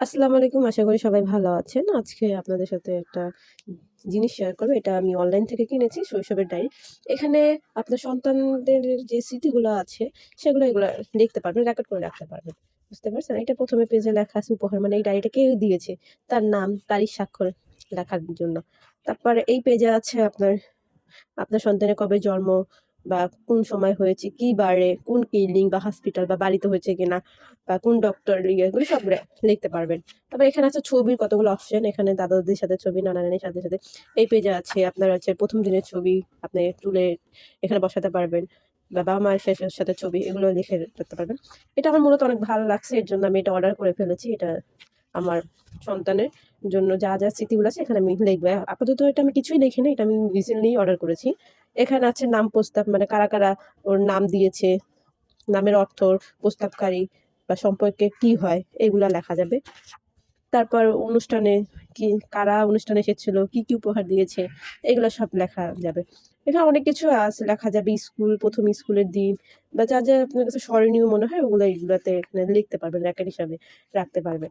আসসালামু আলাইকুম। আশা করি সবাই ভালো আছেন। আজকে আপনাদের সাথে একটা জিনিস শেয়ার করব। এটা আমি অনলাইন থেকে কিনেছি, শৈশবের ডায়েরি। এখানে আপনার সন্তানদের যে স্মৃতিগুলো আছে, এগুলা লিখতে পারবেন, রেকর্ড করে রাখতে পারবেন। বুঝতে পারছেন? এটা ১ম এ পেজে লেখা আছে উপহার, মানে এই ডায়েরিটা কে দিয়েছে, তার নাম, তারিখ, স্বাক্ষর লেখার জন্য। তারপরে এই পেজে আছে আপনার সন্তানের কবে জন্ম বা কোন সময় হয়েছে, কি বারে, কোন ক্লিনিক বা হসপিটাল বা বাড়িতে হয়েছে কিনা বা কোন ডক্টর এগুলো সব লিখতে পারবেন। তারপর এখানে আছে ছবির কতগুলো অপশন। এখানে দাদা-দাদির সাথে ছবি, নানা-নানির সাথে। এই পেজে আছে আপনার হচ্ছে ১ম দিনের ছবি, আপনি তুলে এখানে বসাতে পারবেন বা বাবা-মায়ের শেষের সাথে ছবি, এগুলো লিখে রাখতে পারবেন। এটা আমার মূলত অনেক ভালো লাগছে। এর জন্য আমি এটা অর্ডার করে ফেলেছি। এটা আমার সন্তানের জন্য যা স্মৃতিগুলো আছে এখানে আমি লিখবো। আপাতত এটা আমি কিছুই লিখিনি। এটা আমি রিসেন্টলি অর্ডার করেছি। এখানে আছে নাম প্রস্তাব, মানে কারা ওর নাম দিয়েছে, নামের অর্থ, প্রস্তাবকারী বা সম্পর্কে কি হয় এগুলা লেখা যাবে। তারপর অনুষ্ঠানে কারা অনুষ্ঠানে এসেছিল, কি উপহার দিয়েছে, এগুলো সব লেখা যাবে। এখানে অনেক কিছু আছে, লেখা যাবে স্কুল, ১ম স্কুলের দিন বা যা আপনার কাছে স্মরণীয় মনে হয় ওগুলো এগুলাতে এখানে লিখতে পারবেন, রেকর্ড হিসাবে রাখতে পারবেন।